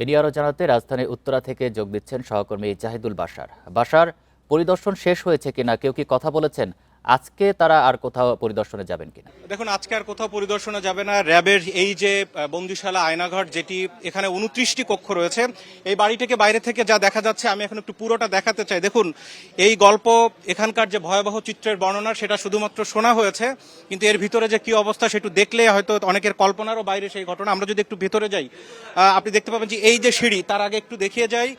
এনিয়ে আরও জানাতে রাজধানীর উত্তরা থেকে যোগ দিচ্ছেন সহকর্মী জাহিদুল বাশার। বাশার, পরিদর্শন শেষ হয়েছে কিনা, কেউ কি কথা বলেছেন? আজকে তারা আর কোথাও পরিদর্শনে যাবেন কিনা? দেখুন, আজকে আর কোথাও পরিদর্শনে যাবে না। র্যাবের এই যে বন্দিশালা আয়নাঘর, যেটি এখানে 29টি কক্ষ রয়েছে, এই বাড়িটিকে বাইরে থেকে যা দেখা যাচ্ছে, আমি এখন একটু পুরোটা দেখাতে চাই। দেখুন, এই গল্প, এখানকার যে ভয়াবহ চিত্রের বর্ণনা, সেটা শুধুমাত্র শোনা হয়েছে, কিন্তু এর ভিতরে যে কি অবস্থা সেটা দেখলে হয়তো অনেকের কল্পনারও বাইরে সেই ঘটনা। আমরা যদি একটু ভেতরে যাই, আপনি দেখতে পাবেন যে এই যে সিঁড়ি, তার আগে একটু দেখিয়ে যাই,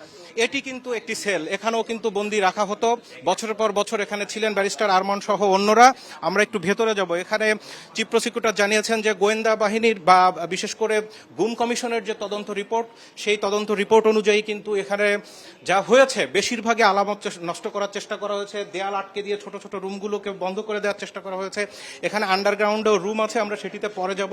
এটি কিন্তু একটি সেল। এখানেও কিন্তু বন্দি রাখা হতো, বছরের পর বছর এখানে ছিলেন ব্যারিস্টার আরমান সহ অন্যরা। আমরা একটু ভেতরে যাব। এখানে চিফ প্রসিকিউটর জানিয়েছেন যে গোয়েন্দা বাহিনীর বা বিশেষ করে গুম কমিশনের যে তদন্ত রিপোর্ট, সেই তদন্ত রিপোর্ট অনুযায়ী কিন্তু এখানে যা হয়েছে, বেশিরভাগই আলামত নষ্ট করার চেষ্টা করা হয়েছে। দেয়াল আটকে দিয়ে ছোট ছোট রুমগুলোকে বন্ধ করে দেওয়ার চেষ্টা করা হয়েছে। এখানে আন্ডারগ্রাউন্ডেও রুম আছে, আমরা সেটিতে পরে যাব।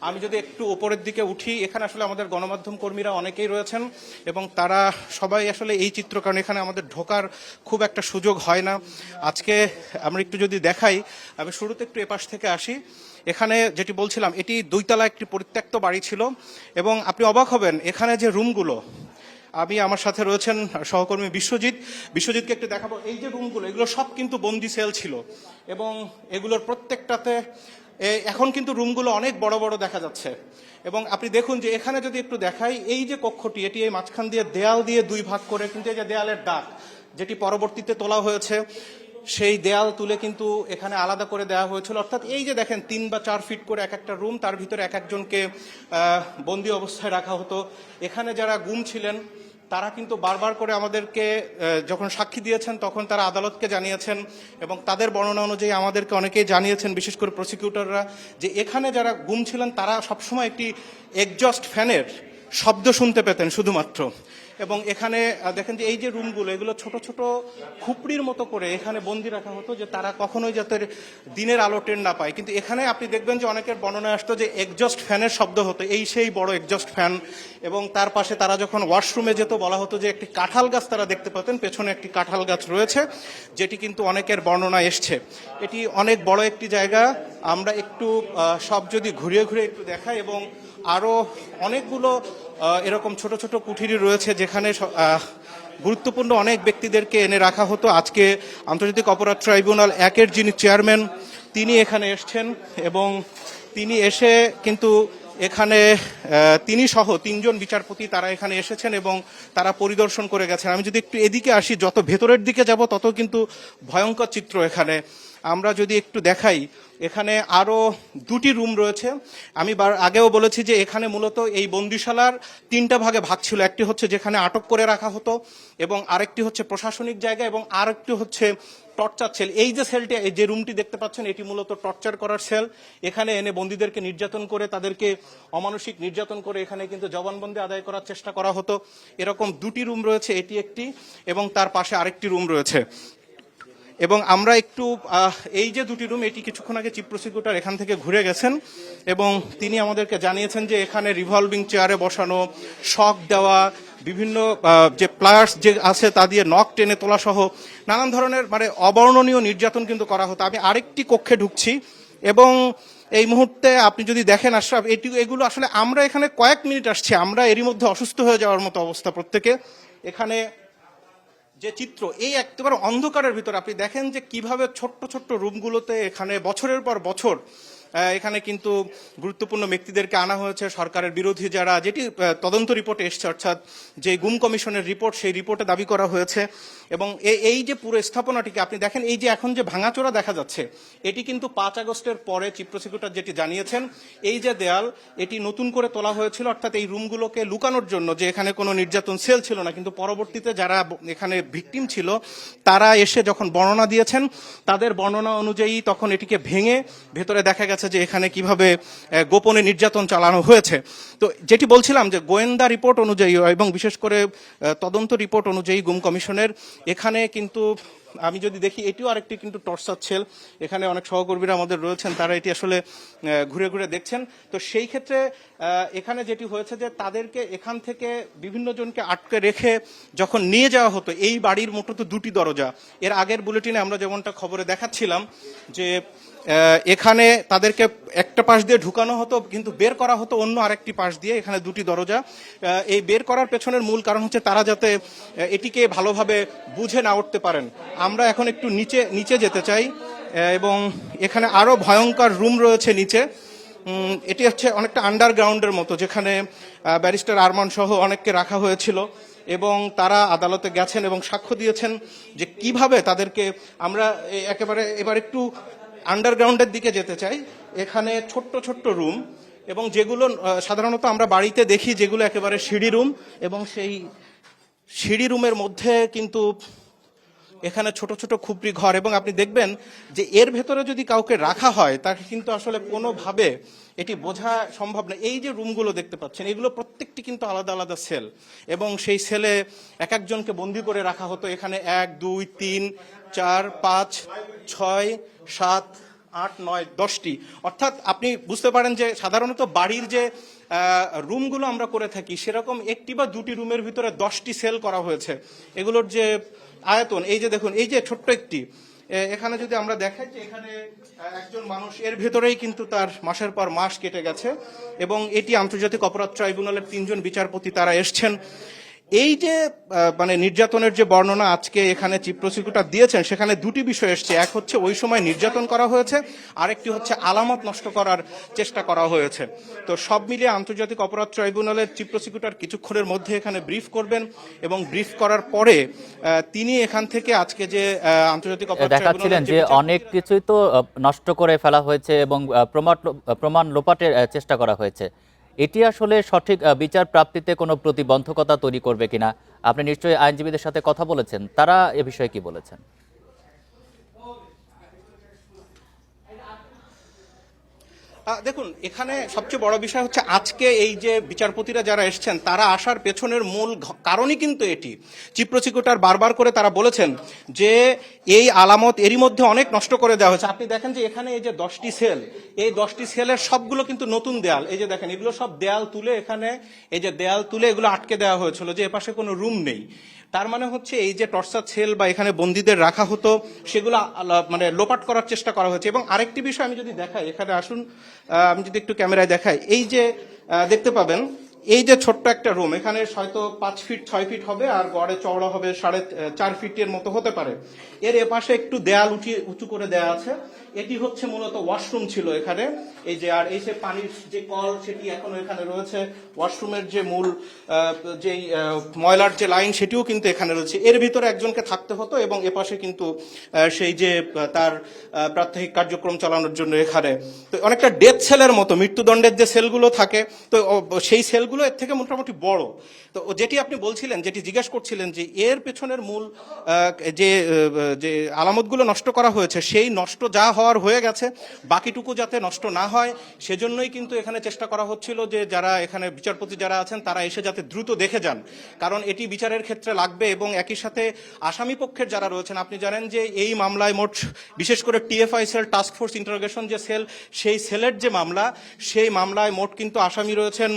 আমি যদি একটু উপরের দিকে উঠি, এখানে আসলে আমাদের গণমাধ্যম কর্মীরা অনেকেই রয়েছেন এবং তারা সবাই আসলে এই চিত্র, কারণ এখানে আমাদের ঢোকার খুব একটা সুযোগ হয় না। আজকে আমরা একটু যদি দেখাই, আমি শুরুতে একটু এপাশ থেকে আসি। এখানে যেটি বলছিলাম, এটি দুইতলা একটি পরিত্যক্ত বাড়ি ছিল এবং আপনি অবাক হবেন এখানে যে রুমগুলো, আমি আমার সাথে রয়েছেন সহকর্মী বিশ্বজিৎকে একটু দেখাবো। এই যে রুমগুলো, এগুলো সব কিন্তু বন্দি সেল ছিল এবং এগুলোর প্রত্যেকটাতে এখন কিন্তু রুমগুলো অনেক বড় বড় দেখা যাচ্ছে। এবং আপনি দেখুন যে এখানে যদি একটু দেখাই, এই যে কক্ষটি, এটি এই মাঝখান দিয়ে দেয়াল দিয়ে দুই ভাগ করে, কিন্তু এই যে দেয়ালের দাগ, যেটি পরবর্তীতে তোলা হয়েছে, সেই দেয়াল তুলে কিন্তু এখানে আলাদা করে দেওয়া হয়েছিল। অর্থাৎ এই যে দেখেন 3 বা 4 ফিট করে এক একটা রুম, তার ভিতরে এক একজনকে বন্দি অবস্থায় রাখা হতো। এখানে যারা গুম ছিলেন তারা কিন্তু বারবার করে আমাদেরকে যখন সাক্ষী দিয়েছেন, তখন তারা আদালতকে জানিয়েছেন এবং তাদের বর্ণনা অনুযায়ী আমাদেরকে অনেকেই জানিয়েছেন, বিশেষ করে প্রসিকিউটররা, যে এখানে যারা গুম ছিলেন তারা সবসময় একটি এক্সজস্ট ফ্যানের শব্দ শুনতে পেতেন শুধুমাত্র। এবং এখানে দেখেন যে এই যে রুমগুলো, এগুলো ছোট ছোট খুপড়ির মতো করে এখানে বন্দি রাখা হতো, যে তারা কখনোই যাতে দিনের আলো টের না পায়। কিন্তু এখানে আপনি দেখবেন যে অনেকের বর্ণনায় আসতো যে এক্সজস্ট ফ্যানের শব্দ হতো, এই সেই বড় এক্সজস্ট ফ্যান। এবং তার পাশে তারা যখন ওয়াশরুমে যেত, বলা হতো যে একটি কাঁঠাল গাছ তারা দেখতে পেতেন, পেছনে একটি কাঁঠাল গাছ রয়েছে, যেটি কিন্তু অনেকের বর্ণনা এসছে। এটি অনেক বড় একটি জায়গা। আমরা একটু সব যদি ঘুরিয়ে ঘুরিয়ে একটু দেখাই, এবং আরও অনেকগুলো এরকম ছোট ছোট কুঠিরি রয়েছে যেখানে গুরুত্বপূর্ণ অনেক ব্যক্তিদেরকে এনে রাখা হতো। আজকে আন্তর্জাতিক অপরাধ ট্রাইব্যুনাল 1-এর যিনি চেয়ারম্যান, তিনি এখানে এসছেন এবং তিনি এসে কিন্তু এখানে তিনি সহ 3 জন বিচারপতি তারা এখানে এসেছেন এবং তারা পরিদর্শন করে গেছেন। আমি যদি একটু এদিকে আসি, যত ভেতরের দিকে যাব তত কিন্তু ভয়ঙ্কর চিত্র এখানে। আমরা যদি একটু দেখাই, এখানে আরও 2টি রুম রয়েছে। আমি আগেও বলেছি যে এখানে মূলত এই বন্দিশালার 3টা ভাগে ভাগ ছিল। একটি হচ্ছে যেখানে আটক করে রাখা হতো, এবং আরেকটি হচ্ছে প্রশাসনিক জায়গা, এবং আরেকটি হচ্ছে টর্চার সেল। এই যে সেলটি, এই যে রুমটি দেখতে পাচ্ছেন, এটি মূলত টর্চার করার সেল। এখানে এনে বন্দীদেরকে নির্যাতন করে, তাদেরকে অমানসিক নির্যাতন করে এখানে কিন্তু জবানবন্দি আদায় করার চেষ্টা করা হতো। এরকম 2টি রুম রয়েছে, এটি একটি এবং তার পাশে আরেকটি রুম রয়েছে। এবং আমরা একটু এই যে 2টি রুম, এটি কিছুক্ষণ আগে চিফ প্রসিকিউটর এখান থেকে ঘুরে গেছেন এবং তিনি আমাদেরকে জানিয়েছেন যে এখানে রিভলভিং চেয়ারে বসানো, শক দেওয়া, বিভিন্ন যে প্লায়ার্স যে আছে তা দিয়ে নখ টেনে তোলা সহ নানান ধরনের অবর্ণনীয় নির্যাতন কিন্তু করা হতো। আমি আরেকটি কক্ষে ঢুকছি এবং এই মুহূর্তে আপনি যদি দেখেন আশরাফ, এগুলো আসলে আমরা এখানে কয়েক মিনিট আসছি, আমরা এরই মধ্যে অসুস্থ হয়ে যাওয়ার মতো অবস্থা প্রত্যেকে। এখানে যে চিত্র, এই একেবারে অন্ধকারের ভিতর আপনি দেখেন যে কিভাবে ছোট্ট ছোট্ট রুমগুলোতে এখানে বছরের পর বছর এখানে কিন্তু গুরুত্বপূর্ণ ব্যক্তিদেরকে আনা হয়েছে, সরকারের বিরোধী যারা, যেটি তদন্ত রিপোর্টে এসছে, অর্থাৎ যে গুম কমিশনের রিপোর্ট, সেই রিপোর্টে দাবি করা হয়েছে। এবং এই যে পুরো স্থাপনাটিকে আপনি দেখেন, এই যে এখন যে ভাঙাচোরা দেখা যাচ্ছে, এটি কিন্তু 5 আগস্টের পরে চিফ প্রসিকিউটর যেটি জানিয়েছেন, এই যে দেয়াল, এটি নতুন করে তোলা হয়েছিল, অর্থাৎ এই রুমগুলোকে লুকানোর জন্য, যে এখানে কোনো নির্যাতন সেল ছিল না। কিন্তু পরবর্তীতে যারা এখানে ভিকটিম ছিল, তারা এসে যখন বর্ণনা দিয়েছেন, তাদের বর্ণনা অনুযায়ী তখন এটিকে ভেঙে ভেতরে দেখা গেছে যে এখানে কিভাবে গোপনে নির্যাতন চালানো হয়েছে। তো যেটি বলছিলাম যে গোয়েন্দা রিপোর্ট অনুযায়ী এবং বিশেষ করে তদন্ত রিপোর্ট অনুযায়ী গুম কমিশনের, এখানে কিন্তু আমি যদি দেখি, এটিও আরেকটি কিন্তু টর্চার সেল। এখানে অনেক সহকর্মীরা আমাদের রয়েছেন, তারা এটি আসলে ঘুরে ঘুরে দেখছেন। তো সেই ক্ষেত্রে এখানে যেটি হয়েছে যে তাদেরকে এখান থেকে বিভিন্ন জনকে আটকে রেখে যখন নিয়ে যাওয়া হতো, এই বাড়ির মোটত 2টি দরজা। এর আগের বুলেটিনে আমরা যেমনটা খবরে দেখাচ্ছিলাম যে এখানে তাদেরকে একটা পাশ দিয়ে ঢুকানো হতো, কিন্তু বের করা হতো অন্য আরেকটি পাশ দিয়ে। এখানে দুটি দরজা। এই বের করার পেছনের মূল কারণ হচ্ছে তারা যাতে এটিকে ভালোভাবে বুঝে না উঠতে পারেন। আমরা এখন একটু নিচে নিচে যেতে চাই, এবং এখানে আরো ভয়ঙ্কর রুম রয়েছে নিচে। এটি হচ্ছে অনেকটা আন্ডারগ্রাউন্ডের মতো, যেখানে ব্যারিস্টার আরমান সহ অনেককে রাখা হয়েছিল, এবং তারা আদালতে গেছেন এবং সাক্ষ্য দিয়েছেন যে কিভাবে তাদেরকে আমরা একেবারে এবার একটু আন্ডারগ্রাউন্ডের দিকে যেতে চাই। এখানে ছোট্ট ছোট্ট রুম, এবং যেগুলো সাধারণত আমরা বাড়িতে দেখি, যেগুলো একেবারে সিঁড়ি রুম, এবং সেই সিঁড়ি রুমের মধ্যে কিন্তু এখানে ছোট ছোট খুপড়ি ঘর। এবং আপনি দেখবেন যে এর ভেতরে যদি কাউকে রাখা হয় তাকে কিন্তু আসলে কোনোভাবে এটি বোঝা সম্ভব না। এই যে রুমগুলো দেখতে পাচ্ছেন, এগুলো প্রত্যেকটি কিন্তু আলাদা আলাদা সেল, এবং সেই সেলে এক একজনকে বন্দি করে রাখা হতো। এখানে 1 2 3 4 5 6 7 8 9 10টি। অর্থাৎ আপনি বুঝতে পারেন যে সাধারণত বাড়ির যে রুমগুলো আমরা করে থাকি, সেরকম একটি বা দুটি রুমের ভিতরে 10টি সেল করা হয়েছে। এগুলোর যে আয়তন, এই যে দেখুন, এই যে ছোট্ট একটি, এখানে যদি আমরা দেখাই যে এখানে একজন মানুষ, এর ভেতরেই কিন্তু তার মাসের পর মাস কেটে গেছে। এবং এটি আন্তর্জাতিক অপরাধ ট্রাইব্যুনালের 3 জন বিচারপতি তারা এসছেন। এই যে মানে নির্যাতনের যে বর্ণনা আজকে এখানে চিফ প্রসিকিউটর দিয়েছেন, সেখানে দুটি বিষয় এসছে। এক হচ্ছে ওই সময় নির্যাতন করা হয়েছে, আরেকটি হচ্ছে আলামত নষ্ট করার চেষ্টা করা হয়েছে। তো সব মিলিয়ে আন্তর্জাতিক অপরাধ ট্রাইব্যুনালের চিফ প্রসিকিউটর কিছুক্ষণের মধ্যে এখানে ব্রিফ করবেন, এবং ব্রিফ করার পরে তিনি এখান থেকে আজকে যে আন্তর্জাতিক অপরাধ দেখাচ্ছিলেন যে অনেক কিছুই তো নষ্ট করে ফেলা হয়েছে এবং প্রমাণ লোপাটের চেষ্টা করা হয়েছে। এটি আসলে সঠিক বিচার প্রাপ্তিতে কোনো প্রতিবন্ধকতা তৈরি করবে কিনা? আপনি নিশ্চয়ই আইনজীবীদের সাথে কথা বলেছেন, তারা এ বিষয়ে কি বলেছেন? দেখুন, এখানে সবচেয়ে বড় বিষয় হচ্ছে আজকে এই যে বিচারপতিরা যারা এসছেন, তারা আসার পেছনের মূল কারণই কিন্তু এটি। চিফ প্রসিকিউটর বারবার করে তারা বলেছেন যে এই আলামত এরই মধ্যে অনেক নষ্ট করে দেওয়া হয়েছে। আপনি দেখেন যে এখানে এই যে 10টি সেল, এই 10টি সেলের সবগুলো কিন্তু নতুন দেয়াল। এই যে দেখেন, এগুলো সব দেয়াল তুলে, এখানে এই যে দেয়াল তুলে এগুলো আটকে দেওয়া হয়েছিল, যে এপাশে কোনো রুম নেই। তার মানে হচ্ছে এই যে টর্চার সেল বা এখানে বন্দীদের রাখা হতো, সেগুলো মানে লোপাট করার চেষ্টা করা হয়েছে। এবং আরেকটি বিষয় আমি যদি দেখাই, এখানে আসুন, আমি যদি একটু ক্যামেরায় দেখাই, এই যে দেখতে পাবেন এই যে ছোট্ট একটা রুম, এখানে হয়তো 5 ফিট 6 ফিট হবে, আর গড়ে চওড়া হবে 4.5 ফিটের মতো হতে পারে। এর এপাশে একটু দেয়াল উঁচু করে দেয়া আছে। এটি হচ্ছে মূলত ওয়াশরুম ছিল এখানে। এই যে, আর এই যে পানির যে কল, সেটি এখনো এখানে রয়েছে। ওয়াশরুমের যে মূল যেই ময়লার যে লাইন, সেটিও কিন্তু এখানে রয়েছে। এর ভিতরে একজনকে থাকতে হতো, এবং এপাশে কিন্তু সেই যে তার প্রাত্যহিক কার্যক্রম চালানোর জন্য এখানে তো অনেকটা ডেথ সেলের মতো, মৃত্যুদণ্ডের যে সেলগুলো থাকে, তো সেই সেলগুলো এর থেকে মোটামুটি বড়। তো যেটি আপনি বলছিলেন, যেটি জিজ্ঞাসা করছিলেন, যে এর পেছনের মূল যে আলামতগুলো নষ্ট করা হয়েছে, সেই নষ্ট যা হওয়ার হয়ে গেছে, বাকিটুকু যাতে নষ্ট না হয়, সেজন্যই কিন্তু এখানে চেষ্টা করা হচ্ছিল যে যারা এখানে বিচারপতি যারা আছেন, তারা এসে যাতে দ্রুত দেখে যান, কারণ এটি বিচারের ক্ষেত্রে লাগবে। এবং একই সাথে আসামি পক্ষের যারা রয়েছেন, আপনি জানেন যে এই মামলায় মোট, বিশেষ করে TFI cell, task force interrogation যে সেল, সেই সেলের যে মামলা, সেই মামলায় মোট কিন্তু আসামি রয়েছেন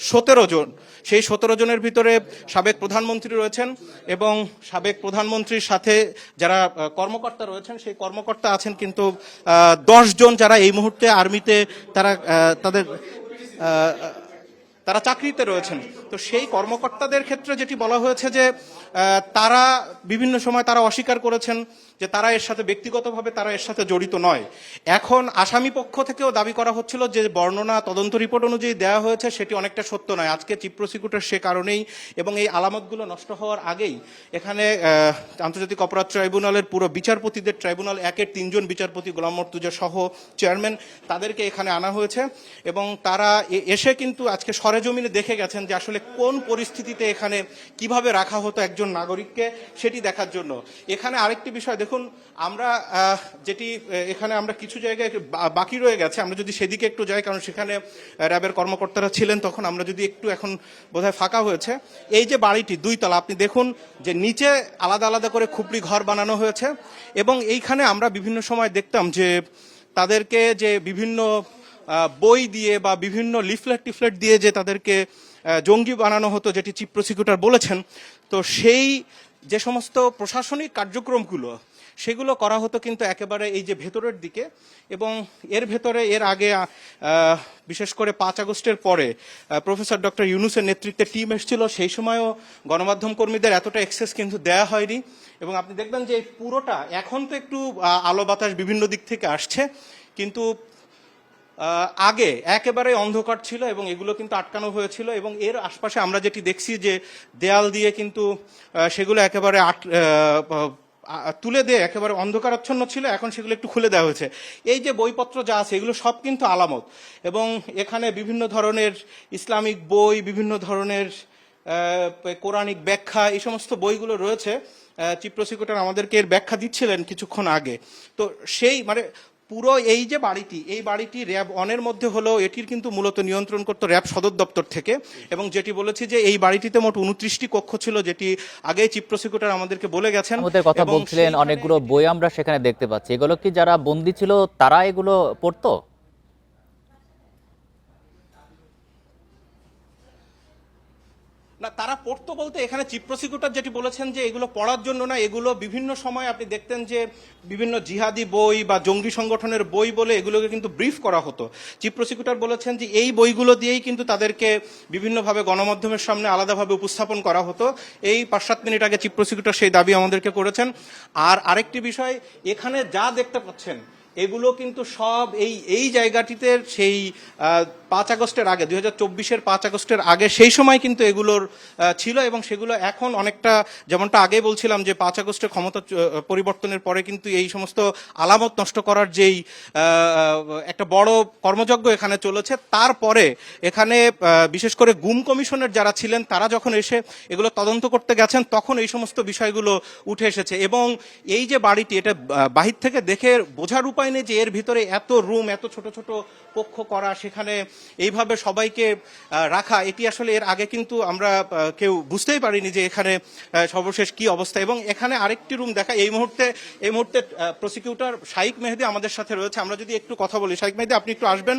17 জন। সেই 17 জনের ভিতরে সাবেক প্রধানমন্ত্রী রয়েছেন, এবং সাবেক প্রধানমন্ত্রীর সাথে যারা কর্মকর্তা রয়েছেন, সেই কর্মকর্তা আছেন কিন্তু 10 জন, যারা এই মুহূর্তে আর্মিতে তারা চাকরিতে রয়েছেন। তো সেই কর্মকর্তাদের ক্ষেত্রে যেটি বলা হয়েছে যে তারা বিভিন্ন সময় তারা অস্বীকার করেছেন যে তারা এর সাথে ব্যক্তিগতভাবে তারা এর সাথে জড়িত নয়। এখন আসামি পক্ষ থেকেও দাবি করা হচ্ছিল যে বর্ণনা, তদন্ত রিপোর্ট অনুযায়ী দেওয়া হয়েছে, সেটি অনেকটা সত্য নয়। আজকে চিফ প্রসিকিউটর সে কারণেই, এবং এই আলামতগুলো নষ্ট হওয়ার আগেই, এখানে আন্তর্জাতিক অপরাধ ট্রাইব্যুনালের পুরো বিচারপতিদের, ট্রাইব্যুনাল 1-এর 3 জন বিচারপতি, গোলাম মর্তুজা সহ চেয়ারম্যান, তাদেরকে এখানে আনা হয়েছে। এবং তারা এসে কিন্তু আজকে সরেজমিনে দেখে গেছেন যে আসলে কোন পরিস্থিতিতে এখানে কিভাবে রাখা হতো একজন নাগরিককে, সেটি দেখার জন্য। এখানে আরেকটি বিষয় দেখুন, আমরা যেটি এখানে আমরা কিছু জায়গায় বাকি রয়ে গেছে, আমরা যদি সেদিকে একটু যাই, কারণ সেখানে র্যাবের কর্মকর্তারা ছিলেন তখন, আমরা যদি একটু, এখন বোধহয় ফাঁকা হয়েছে। এই যে বাড়িটি 2 তলা, আপনি দেখুন যে নিচে আলাদা আলাদা করে খুপড়ি ঘর বানানো হয়েছে। এবং এইখানে আমরা বিভিন্ন সময় দেখতাম যে তাদেরকে যে বিভিন্ন বই দিয়ে বা বিভিন্ন লিফলেট দিয়ে যে তাদেরকে জঙ্গি বানানো হতো, যেটি চিফ প্রসিকিউটর বলেছেন। তো সেই যে সমস্ত প্রশাসনিক কার্যক্রমগুলো, সেগুলো করা হতো কিন্তু একেবারে এই যে ভেতরের দিকে, এবং এর ভেতরে এর আগে বিশেষ করে 5 আগস্টের পরে প্রফেসর ডক্টর ইউনূসের নেতৃত্বে টিম এসেছিল, সেই সময়ও গণমাধ্যম কর্মীদের এতটা অ্যাক্সেস কিন্তু দেয়া হয়নি। এবং আপনি দেখবেন যে এই পুরোটা এখন তো একটু আলো বাতাস বিভিন্ন দিক থেকে আসছে, কিন্তু আগে একেবারে অন্ধকার ছিল এবং এগুলো কিন্তু আটকানো হয়েছিল। এবং এর আশপাশে আমরা যেটি দেখছি যে দেয়াল দিয়ে কিন্তু সেগুলো একেবারে তুলে দিয়ে একেবারে অন্ধকারাচ্ছন্ন ছিল, এখন সেগুলো একটু খুলে দেওয়া হয়েছে। এই যে বইপত্র যা আছে এগুলো সব কিন্তু আলামত, এবং এখানে বিভিন্ন ধরনের ইসলামিক বই, বিভিন্ন ধরনের কোরআনিক ব্যাখ্যা, এই সমস্ত বইগুলো রয়েছে। চিফ প্রসিকিউটর আমাদেরকে এর ব্যাখ্যা দিচ্ছিলেন কিছুক্ষণ আগে। তো সেই মানে পুরো এই যে বাড়িটি, এই বাড়িটি র্যাব 1-এর মধ্যে হলো, এটির কিন্তু মূলত নিয়ন্ত্রণ করতো র্যাব সদর দপ্তর থেকে। এবং যেটি বলেছি যে এই বাড়িটিতে মোট 29টি কক্ষ ছিল, যেটি আগে চিফ প্রসিকিউটর আমাদেরকে বলে গেছেন। আমাদের কথা বলছিলেন, অনেকগুলো বই আমরা সেখানে দেখতে পাচ্ছি। এগুলো কি যারা বন্দী ছিল তারা এগুলো পড়তো? না, তারা পড়তো বলতে এখানে চিফ প্রসিকিউটর যেটি বলেছেন যে এগুলো পড়ার জন্য না, এগুলো বিভিন্ন সময় আপনি দেখতেন যে বিভিন্ন জিহাদি বই বা জঙ্গি সংগঠনের বই বলে এগুলোকে কিন্তু ব্রিফ করা হতো। চিফ প্রসিকিউটর বলেছেন যে এই বইগুলো দিয়েই কিন্তু তাদেরকে বিভিন্নভাবে গণমাধ্যমের সামনে আলাদাভাবে উপস্থাপন করা হতো। এই 5-7 মিনিট আগে চিফ প্রসিকিউটর সেই দাবি আমাদেরকে করেছেন। আর আরেকটি বিষয়, এখানে যা দেখতে পাচ্ছেন এগুলো কিন্তু সব এই জায়গাটিতে সেই 5 আগস্টের আগে, 2024-এর 5 আগস্টের আগে সেই সময় কিন্তু এগুলোর ছিল, এবং সেগুলো এখন অনেকটা, যেমনটা আগে বলছিলাম যে 5 আগস্টের ক্ষমতা পরিবর্তনের পরে কিন্তু এই সমস্ত আলামত নষ্ট করার যেই একটা বড় কর্মযজ্ঞ এখানে চলেছে, তারপরে এখানে বিশেষ করে গুম কমিশনের যারা ছিলেন তারা যখন এসে এগুলো তদন্ত করতে গেছেন, তখন এই সমস্ত বিষয়গুলো উঠে এসেছে। এবং এই যে বাড়িটি, এটা বাহির থেকে দেখে বোঝার উপায় নেই যে এর ভিতরে এত রুম, এত ছোট ছোট কক্ষ করা, সেখানে এইভাবে সবাইকে রাখা, এটি আসলে এর আগে কিন্তু আমরা কেউ বুঝতেই পারিনি যে এখানে সর্বশেষ কি অবস্থা। এবং এখানে আরেকটি রুম দেখা, এই মুহূর্তে প্রসিকিউটর শাইক মেহেদী আমাদের সাথে রয়েছে। আমরা যদি একটু কথা বলি, শাইক মেহেদী আপনি একটু আসবেন।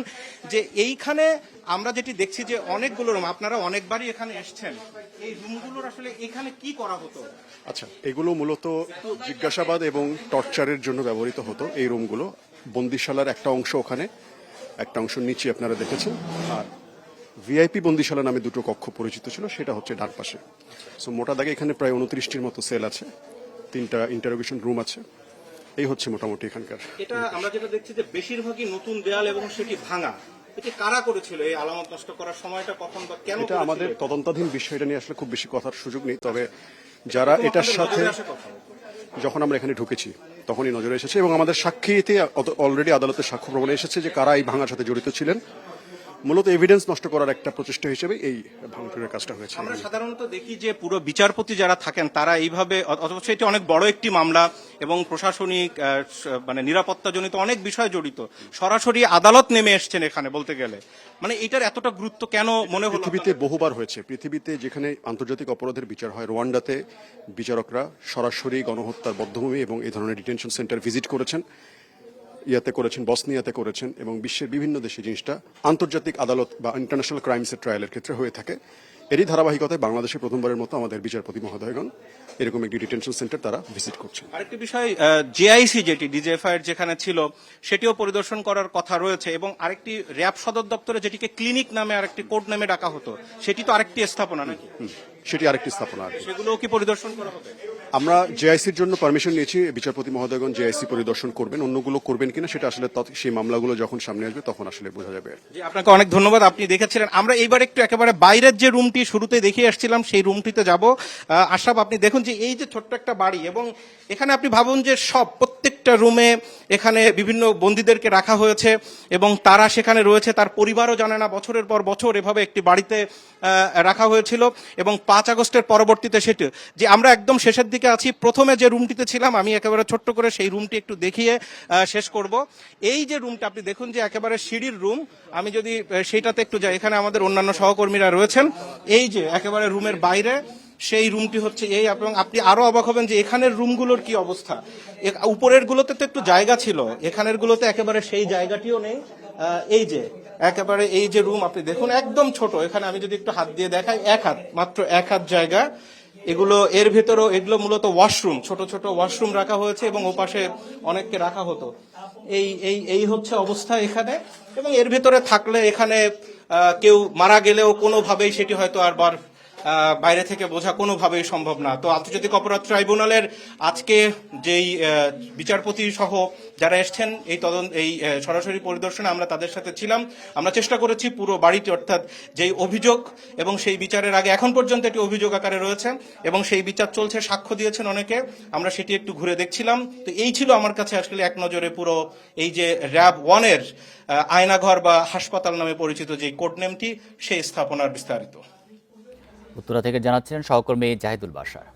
যে এইখানে আমরা যেটি দেখছি যে অনেকগুলো রুম, আপনারা অনেকবারই এখানে এসেছেন, এই রুমগুলোর আসলে এখানে কি করা হতো? আচ্ছা, এগুলো মূলত জিজ্ঞাসাবাদ এবং টর্চারের জন্য ব্যবহৃত হতো। এই রুমগুলো বন্দিশালার একটা অংশ ওখানে, একটা অংশ নিচে আপনারা দেখেছেন। আর ভিআইপি বন্দিশালা নামে দুটো কক্ষ পরিচিত ছিল, সেটা হচ্ছে ডান পাশে। সো মোটা দাগে এখানে প্রায় 29টির মতো সেল আছে, 3টা ইন্টারোগেশন রুম আছে। এই হচ্ছে মোটামুটি এখানকার। এটা আমরা যেটা দেখছি যে বেশিরভাগই নতুন দেয়াল এবং সেটি ভাঙা। এটি কারা করেছিল? এই আলামত নষ্ট করার সময়টা কখন বা কেন? এটা আমাদের তদন্তাধীন বিষয়, এটা নিয়ে আসলে খুব বেশি কথার সুযোগ নেই। তবে যারা এটার সাথে, যখন আমরা এখানে ঢুকেছি তখনই নজরে এসেছে, এবং আমাদের সাক্ষীতে অলরেডি আদালতের সাক্ষ্য প্রমাণে এসেছে যে কারা এই ভাঙার সাথে জড়িত ছিলেন। মূলত এভিডেন্স নষ্ট করার একটা প্রচেষ্টা হিসেবে এই ভাঙচুরের কাজটা হয়েছে। আমরা সাধারণত দেখি যে পুরো বিচারপতি যারা থাকেন তারা এইভাবে, অথচ এটি অনেক বড় একটি মামলা এবং প্রশাসনিক মানে নিরাপত্তাজনিত অনেক বিষয় জড়িত, সরাসরি আদালত নেমে এসছেন এখানে বলতে গেলে। মানে এটার এতটা গুরুত্ব কেন মনে হলো? পৃথিবীতে বহুবার হয়েছে, পৃথিবীতে যেখানে আন্তর্জাতিক অপরাধের বিচার হয়, রোয়ান্ডাতে বিচারকরা সরাসরি গণহত্যার বধ্যভূমি এবং এই ধরনের ডিটেনশন সেন্টার ভিজিট করেছেন, ইয়াতে করেছেন, বসনিয়াতে করেছেন, এবং বিশ্বের বিভিন্ন দেশে জিনিসটা আন্তর্জাতিক আদালত বা ইন্টারন্যাশনাল ক্রাইমসের ট্রায়ালের ক্ষেত্রে হয়ে থাকে। এরই ধারাবাহিকতায় বাংলাদেশে প্রথমবারের মতো আমাদের বিচারপতি মহোদয়গণ এরকম একটি ডিটেনশন সেন্টার তারা ভিজিট করছেন। আরেকটি বিষয়, জেআইসি যেটি ডিজিএফআই এর যেখানে ছিল সেটিও পরিদর্শন করার কথা রয়েছে, এবং আরেকটি র্যাব সদর দপ্তরে যেটিকে ক্লিনিক নামে আরেকটি কোড নামে ডাকা হতো, সেটি তো আরেকটি স্থাপনা নাকি? সেটি আরেকটি স্থাপনা। সেগুলোও কি পরিদর্শন করা হবে? আমরা জেআইসির জন্য পারমিশন নিয়েছি, বিচারপতি মহোদয়গণ জেআইসি পরিদর্শন করবেন। অন্যগুলো করবেন কিনা সেটা আসলে সেই মামলাগুলো যখন সামনে আসবে তখন আসলে বোঝা যাবে। জি, আপনাকে অনেক ধন্যবাদ, আপনি দেখেছিলেন। আমরা এইবার একটু একেবারে বাইরের যে রুমটি শুরুতে দেখিয়ে আসছিলাম সেই রুমটিতে যাব। আশরাফ, আপনি দেখুন যে এই যে ছোট্ট একটা বাড়ি, এবং এখানে আপনি ভাবুন যে প্রত্যেকটা রুমে এখানে বিভিন্ন বন্দীদেরকে রাখা হয়েছে, এবং তারা সেখানে রয়েছে, তার পরিবারও জানে না, বছরের পর বছর এভাবে একটি বাড়িতে রাখা হয়েছিল। এবং 5 আগস্টের পরবর্তীতে সেটি, যে আমরা একদম শেষের দিকে আছি, প্রথমে যে রুমটিতে ছিলাম আমি একেবারে ছোট্ট করে সেই রুমটি একটু দেখিয়ে শেষ করব। এই যে রুমটা আপনি দেখুন যে একেবারে সিঁড়ির রুম, আমি যদি সেইটাতে একটু যাই, এখানে আমাদের অন্যান্য সহকর্মীরা রয়েছেন। এই যে একেবারে রুমের বাইরে সেই রুমটি হচ্ছে এই, এবং আপনি আরো অবাক হবেন যে এখানের রুমগুলোর কি অবস্থা। উপরের গুলোতে তো একটু জায়গা ছিল, এখানের গুলোতে একেবারে সেই জায়গাটিও নেই। এই যে একেবারে এই যে রুম আপনি দেখুন একদম ছোট, এখানে আমি যদি একটু হাত দিয়ে দেখাই, মাত্র এক হাত জায়গা, এগুলো এর ভেতরও এগুলো মূলত ওয়াশরুম, ছোট ছোট ওয়াশরুম রাখা হয়েছে এবং ওপাশে অনেককে রাখা হতো। এই এই এই হচ্ছে অবস্থা এখানে, এবং এর ভেতরে থাকলে এখানে কেউ মারা গেলেও কোনোভাবেই সেটি হয়তো আর বাইরে থেকে বোঝা কোনোভাবেই সম্ভব না। তো আন্তর্জাতিক অপরাধ ট্রাইব্যুনালের আজকে যেই বিচারপতি সহ যারা এসছেন এই সরাসরি পরিদর্শনে আমরা তাদের সাথে ছিলাম। আমরা চেষ্টা করেছি পুরো বাড়িটি, অর্থাৎ যেই অভিযোগ এবং সেই বিচারের আগে এখন পর্যন্ত এটি অভিযোগ আকারে রয়েছে এবং সেই বিচার চলছে, সাক্ষ্য দিয়েছেন অনেকে, আমরা সেটি একটু ঘুরে দেখছিলাম। তো এই ছিল আমার কাছে আসলে এক নজরে পুরো এই যে র্যাব 1-এর আয়নাঘর বা হাসপাতাল নামে পরিচিত যে কোড নেমটি, সেই স্থাপনার বিস্তারিত। উত্তরা থেকে জানাচ্ছিলেন সহকর্মী জাহিদুল বাশার।